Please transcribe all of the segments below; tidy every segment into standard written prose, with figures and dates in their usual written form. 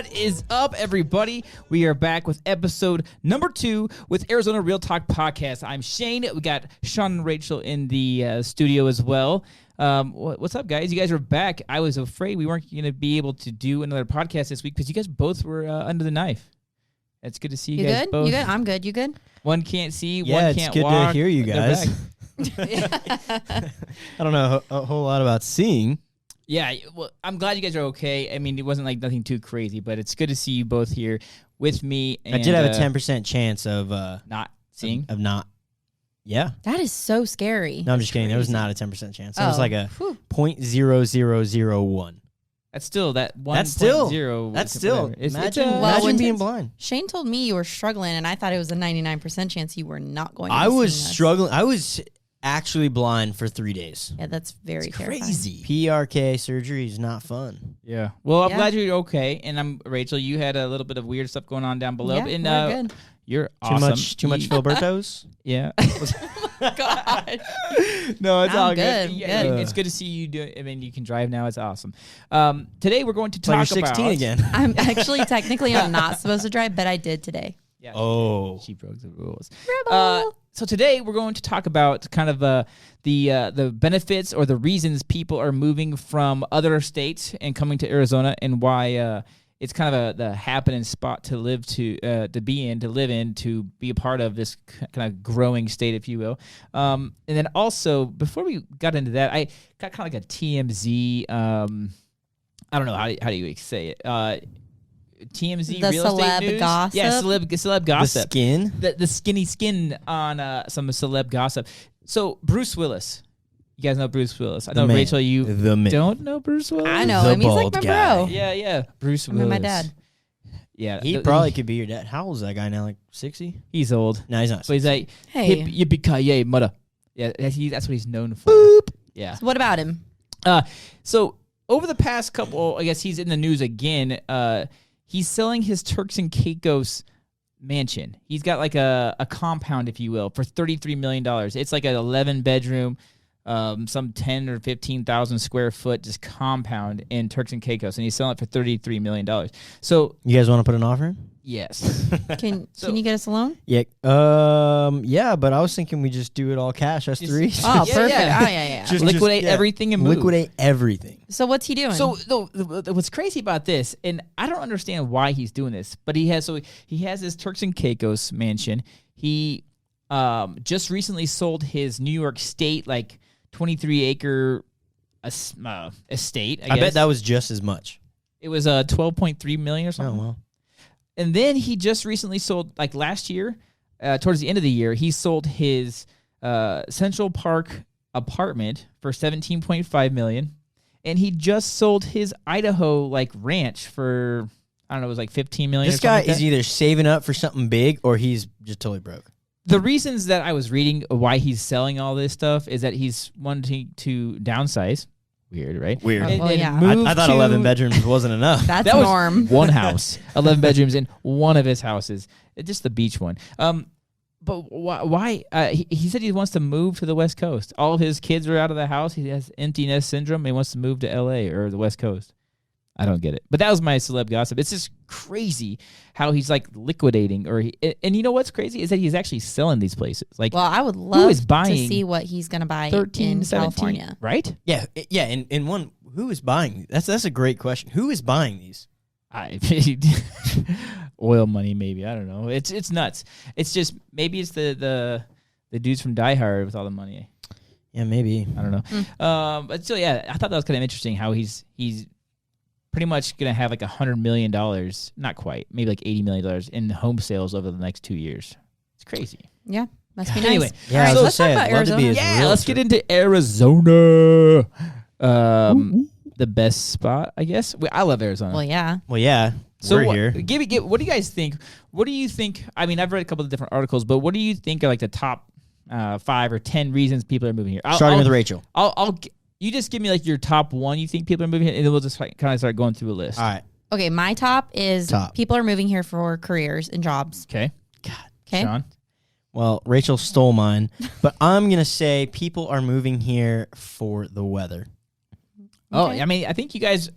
What is up, everybody? We are back with episode number 2 with Arizona Real Talk Podcast. I'm Shane. We got Sean and Rachel in the studio as well. What's up, guys? You guys are back. I was afraid we weren't going to be able to do another podcast this week because you guys both were under the knife. It's good to see you guys both. You good? I'm good. You good? One can't see, yeah, one can't it's good walk. to hear you guys. I don't know a whole lot about seeing. Yeah, well, I'm glad you guys are okay. I mean, it wasn't like nothing too crazy, but it's good to see you both here with me. And, I did have a 10% chance of not seeing. Of not. Yeah. That is so scary. No, I'm just kidding. There was not a 10% chance. It was like a Whew. 0.0001. That's still that 1.0. That's still. Imagine being blind. Shane told me you were struggling, and I thought it was a 99% chance you were not going to I be was seeing us. struggling. I was actually blind for 3 days. Yeah, that's very It's terrifying. crazy. PRK surgery is not fun. Yeah. Well, I'm Yeah. glad you're okay. And I'm Rachel. You had a little bit of weird stuff going on down below. Yeah, And we're good. you're awesome. Too much Filiberto's? Yeah. God. No, it's I'm all good. good. Yeah, Good. it's good to see you do. I mean, you can drive now. It's awesome. Today we're going to So you're talk 16 about again. I'm actually technically I'm not supposed to drive, but I did today. Yeah, Oh. she broke the rules. Rebel. So today we're going to talk about kind of the benefits or the reasons people are moving from other states and coming to Arizona, and why it's kind of the happening spot to live to be in, to live in, to be a part of this kind of growing state, if you will. And then also, before we got into that, I got kind of like a TMZ. I don't know how do you say it. TMZ The real estate celeb news. gossip? Yeah, celeb The gossip. skin? The skinny skin on some celeb gossip. So Bruce Willis, you guys know Bruce Willis. I know man. Rachel, you The man. don't know Bruce Willis. I know The him. He's like bald my guy. bro. Yeah, Bruce I Willis. mean, my dad. Yeah, He probably could be your dad. How old is that guy now? Like 60? he's old, No, he's not. but he's like Hey. yippee-ki-yay, mother. Yeah, that's what he's known for. Boop. Yeah. So what about him? So over the past couple, I guess he's in the news again. He's selling his Turks and Caicos mansion. He's got like a compound, if you will, for $33 million. It's like an 11-bedroom, some 10 or 15,000 square foot just compound in Turks and Caicos, and he's selling it for $33 million. So You guys want to put an offer in? yes, Can you get us a loan? Yeah. Yeah, but I was thinking we just do it all cash. Us Just- three. Oh, Yeah, perfect. yeah. Oh, yeah. Just- liquidate yeah. everything and move. Liquidate everything. So what's he doing? So what's crazy about this, and I don't understand why he's doing this, but he has this Turks and Caicos mansion. He just recently sold his New York State 23-acre estate. I bet that was just as much. it was 12.3 million or Oh, something. well. And then he just recently sold, last year, towards the end of the year, he sold his Central Park apartment for $17.5 million. And he just sold his Idaho ranch for, I don't know, it was $15 million. This or something guy like that. is either saving up for something big or he's just totally broke. The reasons that I was reading why he's selling all this stuff is that he's wanting to downsize. Weird, right? Weird. Well, yeah. move I thought to- 11 bedrooms wasn't enough. That's That was norm. one house, 11 bedrooms in one of his houses, just the beach one. But why? He said he wants to move to the West Coast. All of his kids are out of the house. He has empty nest syndrome. He wants to move to L.A. or the West Coast. I don't get it. But that was my celeb gossip. It's just crazy how he's liquidating, and you know what's crazy is that he's actually selling these places. Well, I would love is to buying see what he's going to buy 13, in 17, California. right? Yeah. And one, who is buying? That's a great question. Who is buying these? Oil money, maybe. I don't know. It's nuts. It's just maybe it's the dudes from Die Hard with all the money. Yeah, maybe. I don't know. But still, yeah, I thought that was kind of interesting how he's pretty much gonna have $100 million, not quite, maybe $80 million in home sales over the next 2 years. It's crazy. Yeah, must be Anyway, nice. Yeah, All I right, was let's talk gonna about say, I'd love to be Arizona. his Yeah, let's realtor. get into Arizona. The best spot, I guess. I love Arizona. Well, yeah. Well, yeah. So we're what, here. what do you guys think? What do you think? I mean, I've read a couple of different articles, but what do you think are the top 5 or 10 reasons people are moving here? Starting with Rachel. You just give me your top one you think people are moving here, and then we'll just kind of start going through a list. All right. Okay, my top is Top. people are moving here for careers and jobs. Okay. God. Okay. Sean? Well, Rachel stole mine, but I'm going to say people are moving here for the weather. Oh, Okay. I mean, I think you guys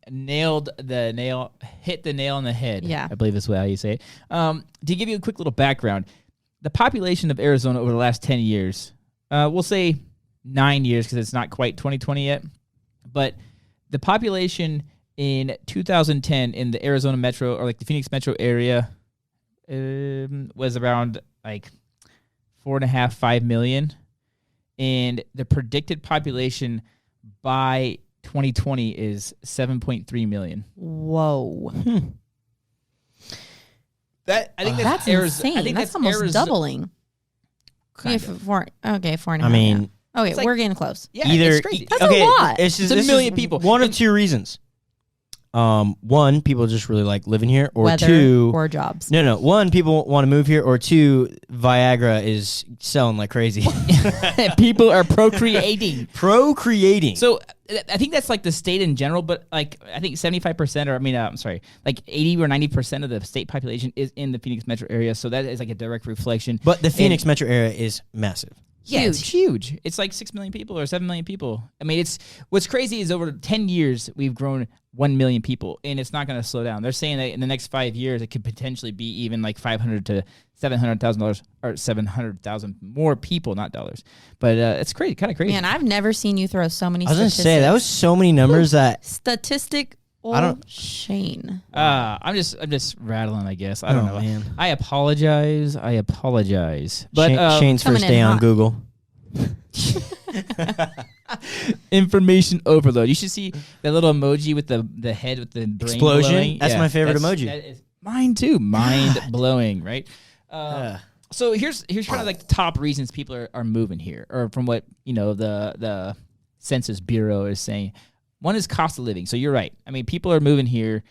hit the nail on the head. Yeah. I believe that's how you say it. To give you a quick little background, the population of Arizona over the last 10 years, we'll say 9 years because it's not quite 2020 yet, but the population in 2010 in the Arizona metro or like the Phoenix metro area was around like 4.5 million, and the predicted population by 2020 is 7.3 million. Whoa. That I think That's insane. I think that's almost Arizona- doubling. Kind Yeah, of. 4 and a I half. mean, Okay, It's like- we're getting close. Yeah, either it's crazy. That's a lot. It's just It's a this million is people. One of And- two reasons. One, people just really like living here, or Weather two, or jobs. no. One, people want to move here, or two, Viagra is selling like crazy. People are procreating. Procreating. So I think that's like the state in general, but like I think 75%, or I mean, I'm sorry, like 80 or 90% of the state population is in the Phoenix metro area. So that is like a direct reflection. but the Phoenix metro area is massive. Yeah, it's huge. It's like 6 million people or 7 million people. I mean, it's what's crazy is over 10 years we've grown 1 million people, and it's not going to slow down. They're saying that in the next 5 years it could potentially be even like $500,000 to $700,000 or 700,000 more people, not dollars. But it's crazy, kind of crazy. Man, I've never seen you throw so many I was gonna statistics. say that was so many numbers that Statistic I don't- Shane. I'm just rattling, I guess. I don't know. Man. I apologize. But Shane's Coming first in day on hot. Google. information overload. You should see that little emoji with the head with the brain Explosion? blowing. That's my favorite emoji. That is mine too. Mind blowing, right? Ugh. So here's kind of like the top reasons people are moving here, or from what the Census Bureau is saying. One is cost of living. So you're right. I mean, people are moving here.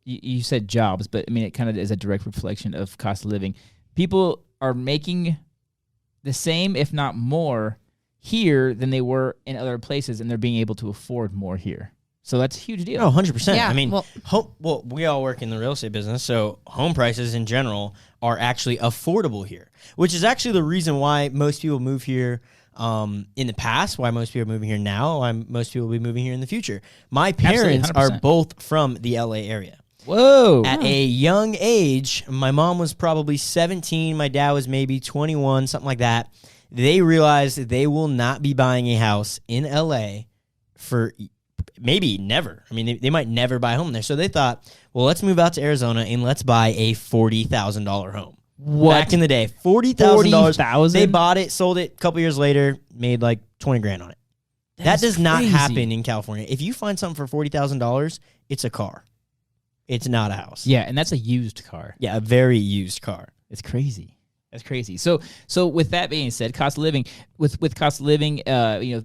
You said jobs, but I mean it kind of is a direct reflection of cost of living. People are making the same, if not more, here than they were in other places, and they're being able to afford more here. So that's a huge deal. Oh, 100%. Yeah, I mean, well- we all work in the real estate business, so home prices in general are actually affordable here, which is actually the reason why most people move here in the past, why most people are moving here now, why most people will be moving here in the future. My parents are 100%. both from the LA area. Whoa. At a young age, my mom was probably 17, my dad was maybe 21, something like that. They realized that they will not be buying a house in LA for maybe never. I mean, they might never buy a home there. So they thought, well, let's move out to Arizona and let's buy a $40,000 home. What? Back in the day, $40,000. $40,000? They bought it, sold it a couple years later, made like 20 grand on it. That That's does not crazy. happen in California. If you find something for $40,000, it's a car. It's not a house. Yeah, and that's a used car. Yeah, a very used car. It's crazy. That's crazy. So with that being said, cost of living, with cost of living,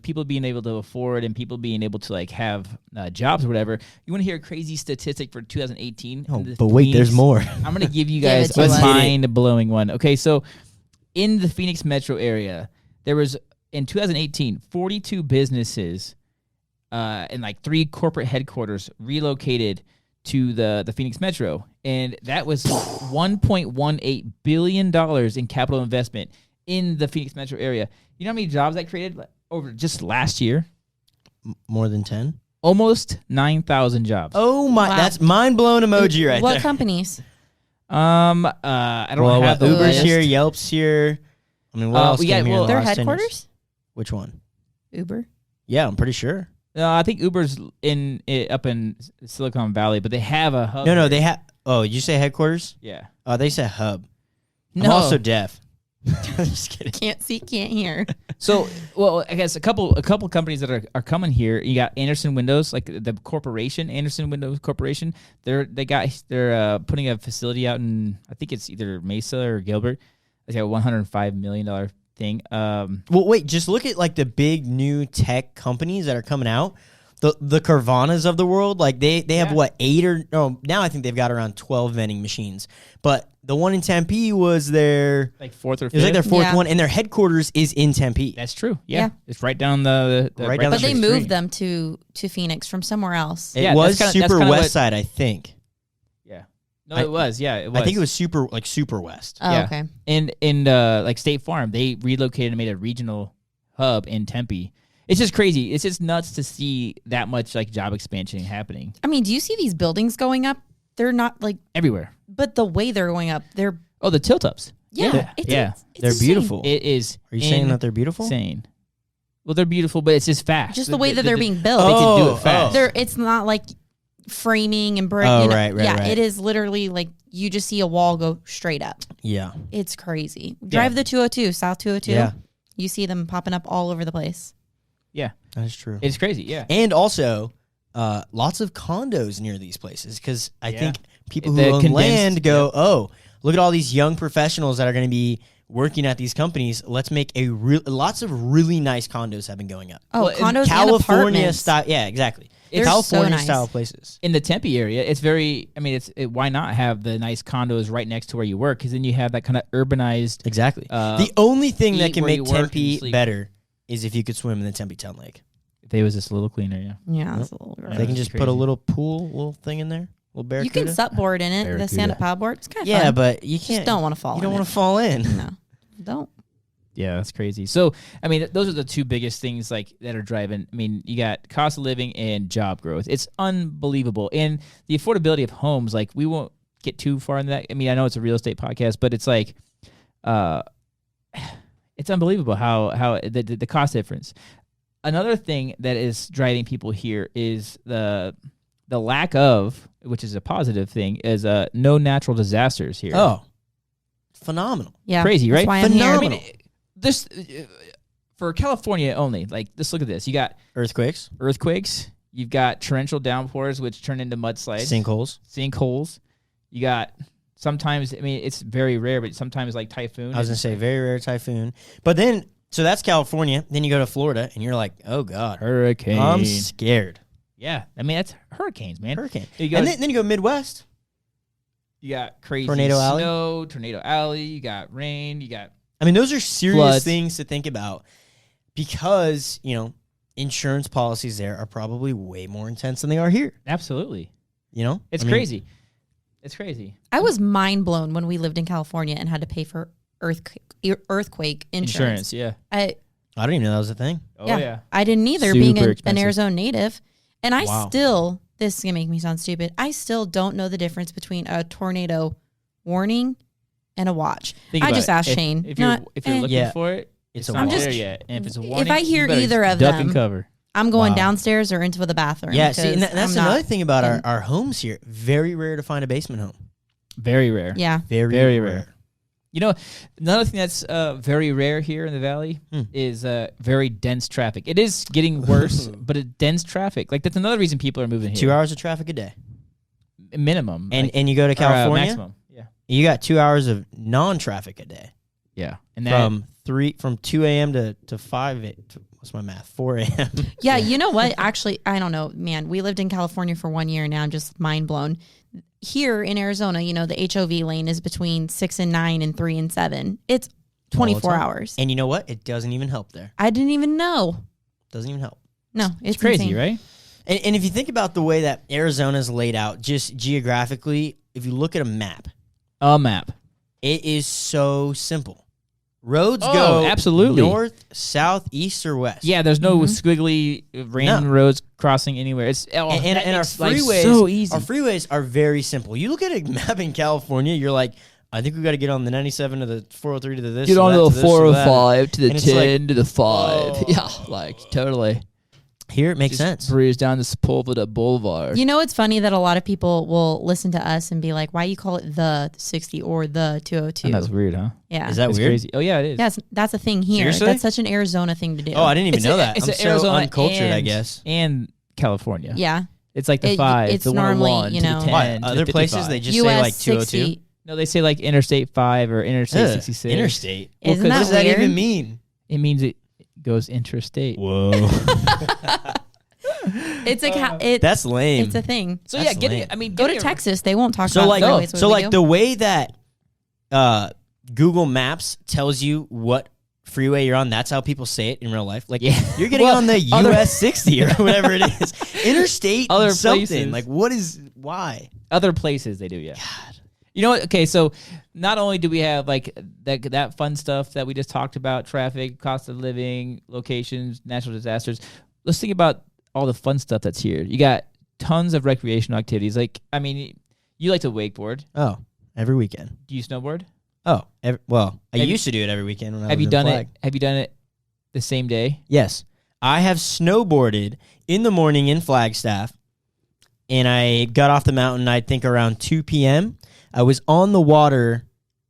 people being able to afford and people being able to like have jobs or whatever. You want to hear a crazy statistic for 2018? Oh, The but wait, there's Phoenix- more. I'm going to give you Give guys it to a us. mind-blowing one. Okay, so in the Phoenix metro area, there was, in 2018, 42 businesses and like 3 corporate headquarters relocated to the Phoenix metro. And that was $1.18 billion in capital investment in the Phoenix metro area. You know how many jobs that created over just last year? More than 10? Almost 9,000 jobs. Oh my, Wow. that's mind-blown emoji right What there. companies? I don't Well, have the Uber's list. here, Yelp's here. I mean, what else we came got- here in well, the Their last 10 years? headquarters? Which one? Uber. Yeah, I'm pretty sure. I think Uber's up in Silicon Valley, but they have a hub. No, here. they have. Oh, did you say headquarters? Yeah. Oh, they said hub. No. I'm also deaf. Just kidding. Can't see, can't hear. So, well, I guess a couple companies that are coming here. You got Anderson Windows, like the corporation, Anderson Windows Corporation. They're putting a facility out in, I think it's either Mesa or Gilbert. It's got a $105 million thing. Well, wait, just look at like the big new tech companies that are coming out. The Carvanas of the world, like they have Yeah. what, 8 or no, now I think they've got around 12 vending machines. But the one in Tempe was their like fourth or it was like fifth. their fourth Yeah. one, and their headquarters is in Tempe. That's true. Yeah. Yeah. It's right down the Right down the But they street. moved them to Phoenix from somewhere else. It Yeah, was that's kinda super what- west side, I think. Yeah. No, I- it was. Yeah, it was. I think it was super west. Oh, Yeah. okay. And like State Farm, they relocated and made a regional hub in Tempe. It's just crazy. It's just nuts to see that much like job expansion happening I mean, do you see these buildings going up? They're not like, everywhere. but the way they're going up, they're Oh, the tilt ups. yeah, it's They're insane. beautiful. It is. Are you saying that they're beautiful? Insane. Well, they're beautiful, but it's just fast. Just the way that they're being built. They can do Oh, it fast. They're it's not like framing and brick. Oh, you know, right, yeah, right. it is literally like you just see a wall go straight up. Yeah. It's crazy. Drive the 202, South 202. Yeah. You see them popping up all over the place. Yeah, That is true. it's crazy. Yeah. And also, lots of condos near these places because I Yeah. think people who The own condensed- land go, oh, look at all these young professionals that are going to be working at these companies. Let's make lots of really nice condos have been going up. Oh, Well, condos and California apartments. style. Yeah, exactly. They're California so nice. style places. In the Tempe area, it's very. I mean, why not have the nice condos right next to where you work? Because then you have that kind of urbanized. Exactly. Uh, the only thing that eat can where make you work and Tempe sleep. better is if you could swim in the Tempe Town Lake. If it was just a little cleaner, yeah. Yeah, that's a little If gross. they can that's just put a crazy. little little thing in there, little barracuda. You can supboard in it, the Barracuda. stand-up paddleboard. It's kind of Yeah, fun. but you Just can't. don't want to fall You in don't it. want to fall in. No, don't. Yeah, that's crazy. So, I mean, those are the two biggest things like that are driving. I mean, you got cost of living and job growth. It's unbelievable, and the affordability of homes. Like, we won't get too far into that. I mean, I know it's a real estate podcast, but it's like, it's unbelievable how the cost difference. Another thing that is driving people here is the lack of, which is a positive thing, is no natural disasters here. Oh, phenomenal. Yeah, Crazy, that's right? Why I'm here. I Phenomenal. mean, this for California only. Like, just look at this. You got Earthquakes, earthquakes. You've got torrential downpours, which turn into mudslides, sinkholes. You got sometimes. I mean, it's very rare, but sometimes like typhoon. I was gonna say very rare typhoon, but then so that's California. Then you go to Florida, and you're like, oh god, hurricane. I'm scared. Yeah, I mean that's hurricanes, man. Hurricane. You go- And then you go Midwest. You got crazy Tornado Alley? snow, tornado alley. You got rain. You got I mean, those are serious Floods. things to think about because insurance policies there are probably way more intense than they are here. absolutely. It's I mean, crazy. It's crazy. I was mind blown when we lived in California and had to pay for earthquake insurance. Yeah. I don't even know that was a thing. Oh yeah. I didn't either, Super being an expensive. Arizona native. And I Wow. still, this is going to make me sound stupid, I still don't know the difference between a tornado warning and a watch. Think I about just it. asked If- Shane. If you're Not- looking Yeah. for it, It's it's a not watch. there yet. And if it's a If warning, I hear you better either of duck them, and cover. I'm going Wow. downstairs or into the bathroom. Yeah, see, and because that's I'm not- another thing about in- our homes here. Very rare to find a basement home. Very rare. Yeah. Very, Very rare. Another thing that's very rare here in the valley Hmm. is very dense traffic. It is getting worse, but it's dense traffic. Like, that's another reason people are moving here. 2 hours of traffic a day. Minimum. And like, and you go to or, California, maximum. Yeah. you got 2 hours of non-traffic a day. Yeah. And that, From 2 a.m. to 5 what's my math? 4 a.m. Yeah, you know what? Actually, I don't know, man. We lived in California for 1 year now. I'm just mind blown. Here in Arizona, the HOV lane is between 6 and 9 and 3 and 7. It's 24 time. hours. And you know what? It doesn't even help there. I didn't even know. Doesn't even help. No, it's crazy, insane. right? And if you think about the way that Arizona's laid out, just geographically, if you look at a map, A map. it is so simple. Roads Oh, go absolutely. north, south, east, or west. Yeah, there's no squiggly random No. roads crossing anywhere. It's And that our makes life freeways, so easy. our freeways are very simple. You look at a map in California, you're like, I think we got to get on the 97 to the 403 to the this. Get or on that, to to the this or that. 405 to the And it's like, 10 to the 5. oh. Yeah, like totally. Here it makes Just sense. breeze down the Sepulveda Boulevard. You know, it's funny that a lot of people will listen to us and be like, why you call it the 60 or the 202? And that's weird, huh? Yeah. Is that That's weird? crazy. Oh yeah, it is. That's a thing here. Seriously? That's such an Arizona thing to do. Oh, I didn't even know that. It's I'm a so Arizona uncultured, I and- guess. And California. Yeah. It's like the It- 5, it's the normally, 101, you to know- the 10, Why? to the Other places 55. they just US say like 202. 60. No, they say like Interstate 5 or Interstate Ugh, 66. Interstate. Well, Isn't 'cause that What does that weird? even mean? It means it goes interstate. Whoa. It's That's lame. it's a thing. So That's yeah, get lame. it. I mean, Go get to it- Texas. They won't talk So about like, freeways. so like the way that Google Maps tells you what freeway you're on, that's how people say it in real life. Like, Yeah. you're getting Well, on the other- US 60 or whatever it is. Interstate Other something. places. Like, why? Other places they do, yeah. You know what? Okay, so not only do we have like that fun stuff that we just talked about, traffic, cost of living, locations, natural disasters. Let's think about all the fun stuff that's here. You got tons of recreational activities. Like, I mean, you like to wakeboard. Oh, every weekend. Do you snowboard? Oh, I Have used to do it every weekend when I Have was you in done flag. it? Have you done it the same day? Yes. I have snowboarded in the morning in Flagstaff, and I got off the mountain, I think, around 2 p.m. I was on the water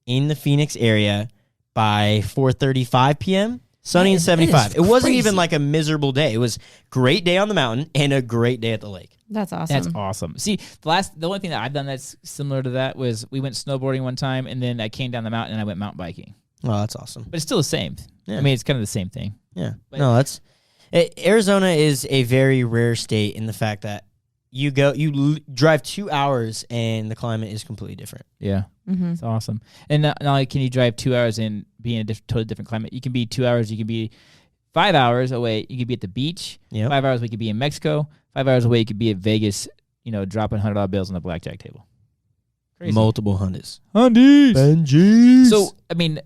in the Phoenix area by 4:35 p.m., sunny and 75. It wasn't even like a miserable day. It was great day on the mountain and a great day at the lake. That's awesome. That's awesome. See, the only thing that I've done that's similar to that was we went snowboarding one time, and then I came down the mountain and I went mountain biking. Oh, that's awesome. But it's still the same. Yeah. I mean, it's kind of the same thing. Yeah. But- No, Arizona is a very rare state in the fact that you drive 2 hours and the climate is completely different. Yeah, Mm-hmm. it's awesome. And not only can you drive 2 hours and be in a totally different climate, you can be 2 hours. You can be 5 hours away. You could be at the beach. Yep. 5 hours away, you could be in Mexico. 5 hours away, you could be at Vegas. Dropping $100 bills on the blackjack table. Crazy. Multiple Hondas. Hundies. Benjis. So, I mean,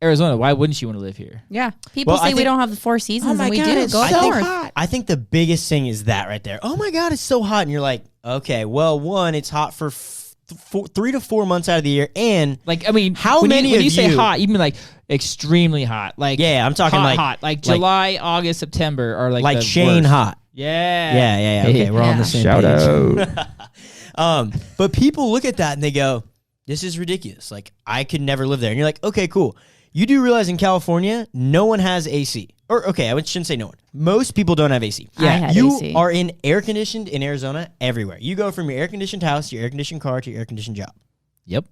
Arizona. Why wouldn't you want to live here? Yeah. People Well, I say we think- don't have the 4 seasons, and we do. it's Go up so north. hot. I think the biggest thing is that right there. Oh my God, it's so hot. And you're like, okay, well, one, it's hot for 3 to 4 months out of the year. And Like, I mean, How when many you, when of you say you- hot, you mean like extremely hot. Like, yeah, I'm talking hot. Like July, August, September are like the Shane worst. hot. Yeah. Yeah. Okay, we're on the same Shout page. out. But people look at that and they go, this is ridiculous. Like, I could never live there. And you're like, okay, cool. You do realize in California, no one has AC. Or, okay, I shouldn't say no one. Most people don't have AC. I had You AC. are in air-conditioned in Arizona everywhere. You go from your air-conditioned house to your air-conditioned car to your air-conditioned job. Yep.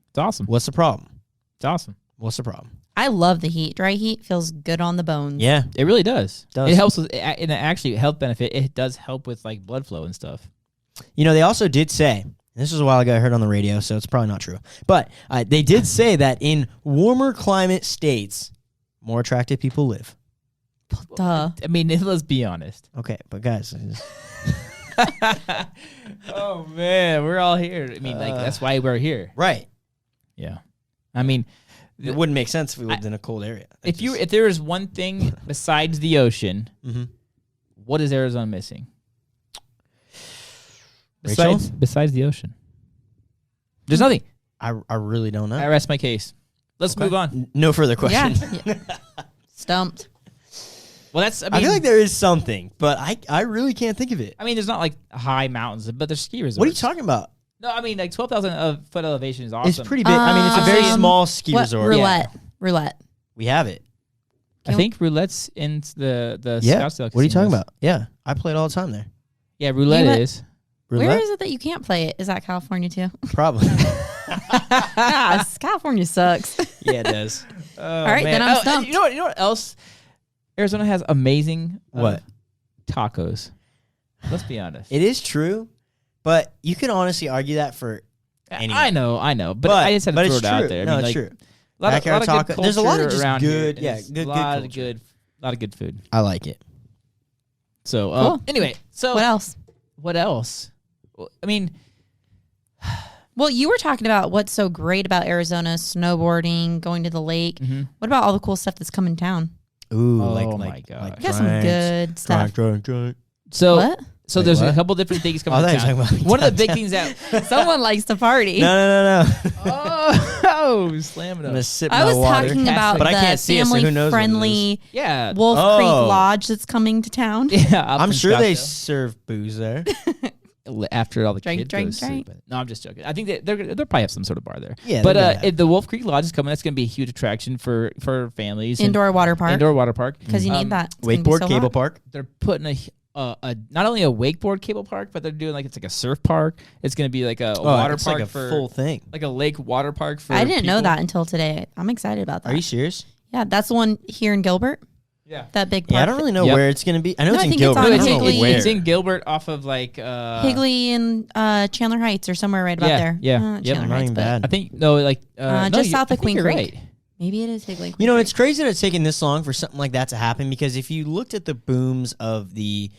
It's awesome. What's the problem? It's awesome. What's the problem? I love the heat. Dry heat feels good on the bones. Yeah. It really does. Does. It helps with, and actually, health benefit. It does help with like blood flow and stuff. You know, they also did say, and this was a while ago, I heard on the radio, so it's probably not true, but they did say that in warmer climate states, more attractive people live. Duh. I mean, let's be honest. Okay, but guys, Oh man, we're all here. I mean, like that's why we're here. right. Yeah. I mean, It wouldn't make sense if we lived in a cold area. if there is one thing besides the ocean, Mm-hmm. what is Arizona missing? Rachel? Besides the ocean, there's nothing. I really don't know. I rest my case. Let's move on. No further question. Yeah. Stumped. Well, that's. I I mean, feel like there is something, but I really can't think of it. there's not like high mountains, but there's ski resorts. What are you talking about? No, I mean like 12,000 foot elevation is awesome. It's pretty big. I mean, it's a very Um, small ski What? resort. Roulette. Roulette. We have it. I think roulette's in the Yeah. Scottsdale. What are you talking casinos. about? Yeah, I play it all the time there. Yeah, roulette You what? is. Roulette? Where is it that you can't play it? Is that California too? Probably. California sucks. Yeah, it does. All right, then I'm stumped. You know what else? Arizona has amazing What? tacos. Let's be honest. It is true, but you can honestly argue that for anyone. I know, but I just had to but throw it's it out true. there. I No, mean, it's like, true. A lot Backyard of good taco- there's a lot of culture just around good- here. yeah, It's good a lot culture. of lot of good food. I like it. So Cool. anyway, so What else? What else? Well, I mean, Well, you were talking about what's so great about Arizona: snowboarding, going to the lake. mhm. What about all the cool stuff that's coming down? Ooh, Oh like my gosh. You got some good stuff. Drink. so What? so Wait, there's a what? couple different things Oh, coming I to thought you were town. talking about One of the big downtown. things that Someone likes to party. No. oh, slam it I'm up. gonna sip I my was water. talking about But I the can't see it, so who knows what it is. family-friendly Yeah, Wolf Oh. Creek Lodge that's coming to town. yeah. up I'm in sure they Scottsdale. serve booze there. After all the Drink, kids drink, go to sleep. drink. No, I'm just joking. I think that they'll probably have some sort of bar there. Yeah, but they're gonna have- the Wolf Creek Lodge is coming. That's going to be a huge attraction for families. and Indoor water park. indoor water park. Because you Um, need that. It's gonna be Wakeboard so cable hot. park. They're putting a not only a wakeboard cable park, but they're doing like it's like a surf park. It's going to be like a water it's park like a for full thing. like a lake water park for. I didn't know people. that until today. I'm excited about that. Are you serious? Yeah, that's the one here in Gilbert. Yeah. That big park. Yeah, I don't really know Yep. where it's gonna be. I know No, it's I in think it's Gilbert. on I it's, don't Higley. know where. it's in Gilbert off of like Higley and Chandler Heights or somewhere right about Yeah, there. yeah, Not yep. Chandler Not Heights, even but bad. I think no like no, just south I of think Queen you're Creek. right. maybe it is Higley. You know, it's crazy that it's taken this long for something like that to happen because if you looked at the booms of the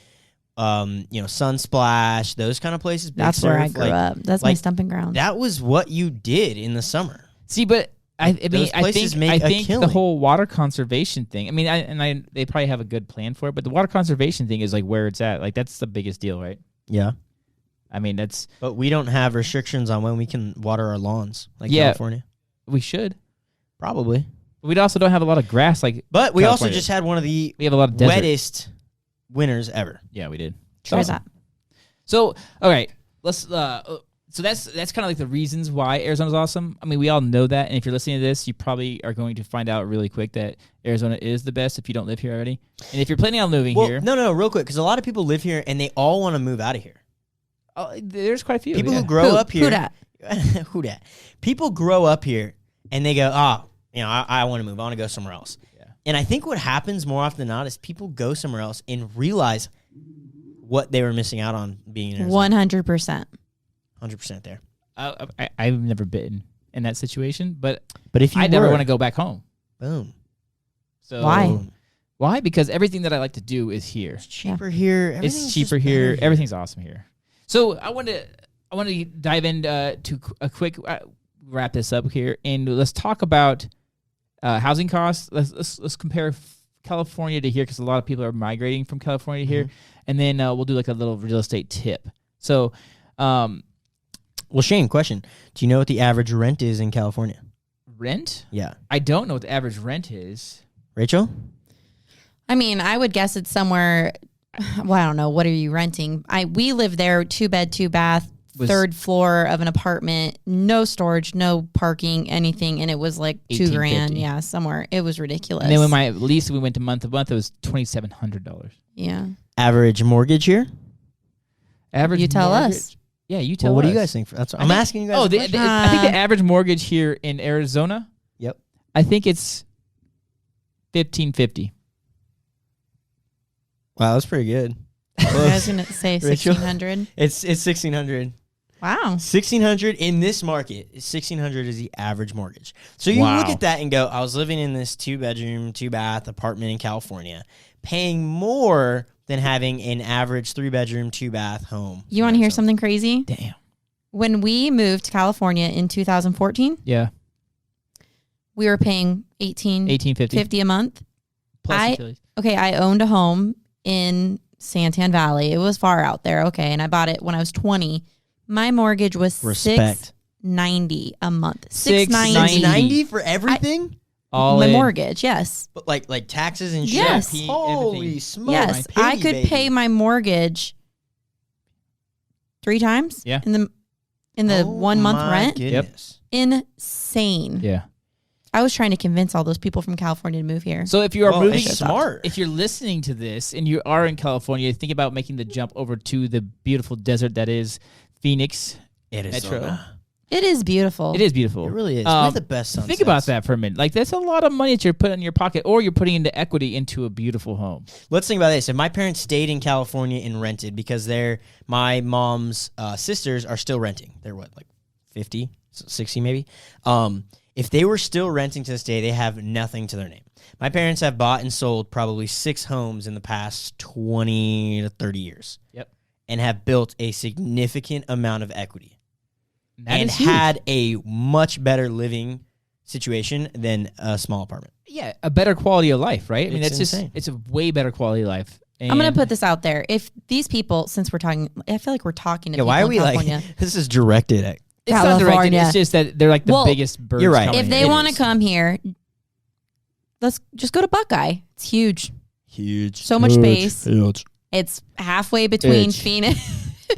Sunsplash, those kind of places. Big That's where I Surf, grew up. That's my stumping ground. That was what you did in the summer. See, but I Those places think make a the killing. whole water conservation thing. I mean, they probably have a good plan for it, but the water conservation thing is like where it's at. Like that's the biggest deal, right? Yeah. I mean, that's But we don't have restrictions on when we can water our lawns like Yeah. California. we should. Probably. We also don't have a lot of grass. Like But we also California. just had one of the we have a lot of desert. wettest winters ever. Yeah, we did. True Awesome. that. So, all right, let's. So that's kind of like the reasons why Arizona's awesome. I mean, we all know that, and if you're listening to this, you probably are going to find out really quick that Arizona is the best if you don't live here already. And if you're planning on moving here, No, real quick, because a lot of people live here and they all want to move out of here. there's quite a few People yeah. who grow up here. Who dat? Who dat? People grow up here and they go, I want to move. I want to go somewhere else. Yeah. And I think what happens more often than not is people go somewhere else and realize what they were missing out on being in Arizona. 100%. 100% there. I've never been in that situation, but But if you I never were, want to go back home. boom. So Why? Boom. Why? Because everything that I like to do is here. It's cheaper here. It's Everything's cheaper just here. better Everything's awesome here. So I want to dive in to a quick wrap this up here, and let's talk about housing costs. Let's compare California to here because a lot of people are migrating from California to here, and then we'll do like a little real estate tip. So, Well, Shane, question. Do you know what the average rent is in California? rent? Yeah. I don't know what the average rent is. Rachel? I mean, I would guess it's somewhere. Well, I don't know. What are you renting? We live there, 2-bed, 2-bath, Was- 3rd floor of an apartment, no storage, no parking, anything, and it was like $2,000. $1,850. Yeah, somewhere. It was ridiculous. And then when my lease, we went to month to month, it was $2,700. yeah. Average mortgage here? Average. You tell mortgage- us. Yeah, you tell Well, what us. do you guys think? That's what I I'm think- asking you guys. Oh, a question. I think the average mortgage here in Arizona. Yep. I think it's $1,550. Wow, that's pretty good. I was going to say Rachel? 1,600. It's $1,600. Wow. $1,600 in this market. $1,600 is the average mortgage. So you Wow. look at that and go, I was living in this 2-bedroom, 2-bath apartment in California, paying more than having an average 3-bedroom, 2-bath home. You want to hear something crazy? Damn. When we moved to California in 2014, Yeah. we were paying $1,850 $1,850 a month. plus utilities. Okay, I owned a home in Santan Valley. It was far out there. Okay, and I bought it when I was 20. My mortgage was Respect. $690 a month. $690. $690 for everything? All My in. mortgage, yes. But like taxes and shit. Yes. Holy everything. smokes. Yes, piggy I could baby. pay my mortgage 3 times. Yeah. In the Oh 1 month my rent. Goodness. Insane. Yeah. I was trying to convince all those people from California to move here. So if you are Well, moving, it's smart. if you're listening to this and you are in California, think about making the jump over to the beautiful desert that is Phoenix. It is Metro. It is beautiful. It is beautiful. It really is. Um, We have the best sunsets. Think about that for a minute. Like that's a lot of money that you're putting in your pocket, or you're putting into equity into a beautiful home. Let's think about this. If my parents stayed in California and rented because my mom's sisters are still renting. They're what, like 50, 60 maybe? If they were still renting to this day, they have nothing to their name. My parents have bought and sold probably 6 homes in the past 20 to 30 years. Yep. And have built a significant amount of equity. That And is huge. had a much better living situation than a small apartment. Yeah, a better quality of life, right? I mean, It's that's insane. just, it's a way better quality of life. I'm going And- to put this out there. If these people, since we're talking, I feel like we're talking to Yeah, people why are in we California. like, this is directed at, It's not directed. California. It's just that they're like the Well, biggest birds. you're right. coming If here. they It want to is. come here, let's just go to Buckeye. It's huge. huge. So much space. Huge. It's halfway between Huge.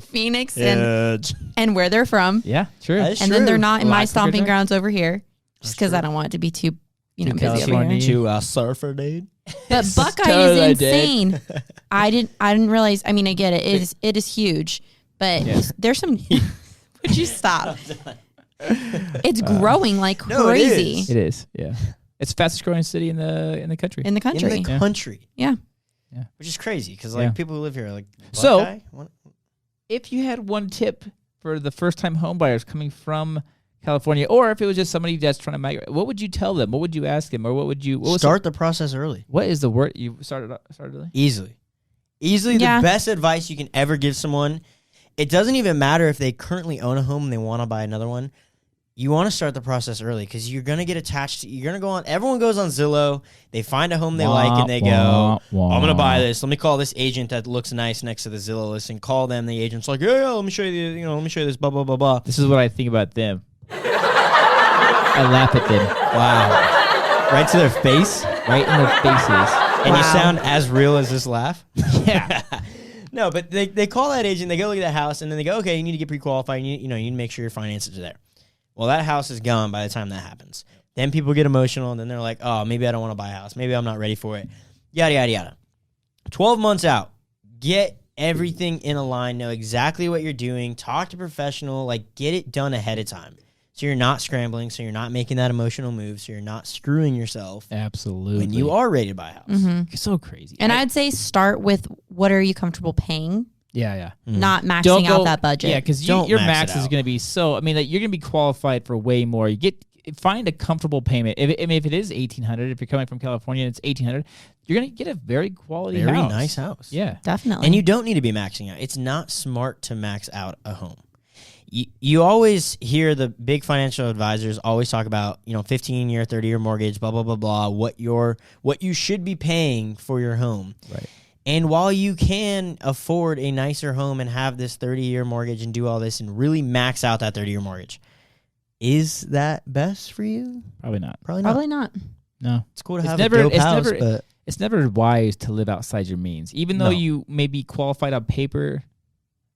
Phoenix and where they're from. Yeah, true. That's And then they're not in my Lots of good stomping there. grounds over here. Just That's because true. I don't want it to be too, Too busy over California. here. To surfer, dude. But Buckeye totally is did. insane. I didn't realize. I mean, I get it. It is huge, but Yeah. there's some. Would you stop? It's growing like No, it crazy is. It is. Yeah, it's the fastest growing city in the country. in the country. In the Yeah. country. Yeah. Yeah. Which is crazy because like Yeah. people who live here are like, So- Buckeye? What? If you had one tip for the first time home buyers coming from California, or if it was just somebody that's trying to migrate, what would you tell them? What would you ask them, or what would you what was Start the process early. what is the word you started early? Easily. Easily Yeah. the best advice you can ever give someone. It doesn't even matter if they currently own a home and they want to buy another one. You want to start the process early because you're going to get attached. You're going to go on. Everyone goes on Zillow. They find a home they like and they go, I'm going to buy this. Let me call this agent that looks nice next to the Zillow listing. Call them. The agent's like, yeah, let me show you. Let me show you this. Blah blah blah blah. This is what I think about them. I laugh at them. Wow. Right to their face. Right in their faces. And you Wow. sound as real as this laugh. Yeah. No, but they call that agent. They go look at that house, and then they go, okay, you need to get pre-qualified. You need to make sure your finances are there. Well, that house is gone by the time that happens. Then people get emotional, and then they're like, oh, maybe I don't want to buy a house. Maybe I'm not ready for it. Yada, yada, yada. 12 months out, get everything in a line. Know exactly what you're doing. Talk to a professional. Like, get it done ahead of time. So you're not scrambling. So you're not making that emotional move. So you're not screwing yourself Absolutely. when you are ready to buy a house. Mm-hmm. so crazy. And I'd say start with what are you comfortable paying, yeah. not maxing out that budget. Yeah, because Don't your max max it is out. going to be so. I mean, like, you're going to be qualified for way more. Find a comfortable payment. If it is $1,800, if you're coming from California, and it's $1,800. You're going to get a very quality, Very house. nice house. Yeah. Definitely. And you don't need to be maxing out. It's not smart to max out a home. You always hear the big financial advisors always talk about, 15-year, 30-year mortgage, blah, blah, blah, blah, what you should be paying for your home. Right. And while you can afford a nicer home and have this 30-year mortgage and do all this and really max out that 30-year mortgage, is that best for you? Probably not. Probably not. Probably not. No. It's cool to It's have never- a dope it's house, never- but It's never wise to live outside your means. Even though No. you may be qualified on paper,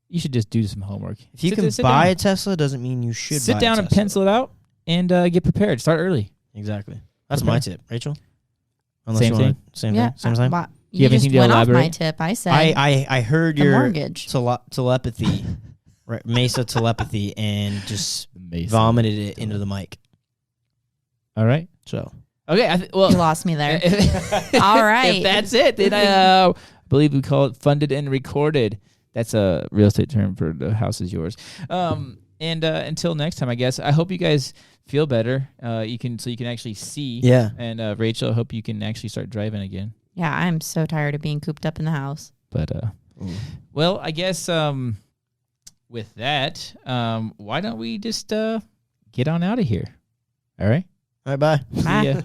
you should just do some homework. if you can Sit buy down. a Tesla, doesn't mean you should Sit buy down a and Tesla. pencil it out and get prepared. Start early. Exactly. That's Okay. my tip. Rachel? Same you wanna- thing? Same Yeah. thing? Same thing? Well, you you have just anything to went off my elaborate? tip. I said I heard the your mortgage. telepathy, right, Mesa telepathy, and just Amazing. vomited it into the mic. All right. So Okay. Well, You lost me there. if, All right. If that's it, then I believe we call it funded and recorded. That's a real estate term for the house is yours. And until next time, I guess. I hope you guys feel better. You can actually see. yeah, And Rachel, I hope you can actually start driving again. Yeah, I'm so tired of being cooped up in the house. But well, I guess with that, why don't we just get on out of here? All right. all right, bye. Bye. See ya.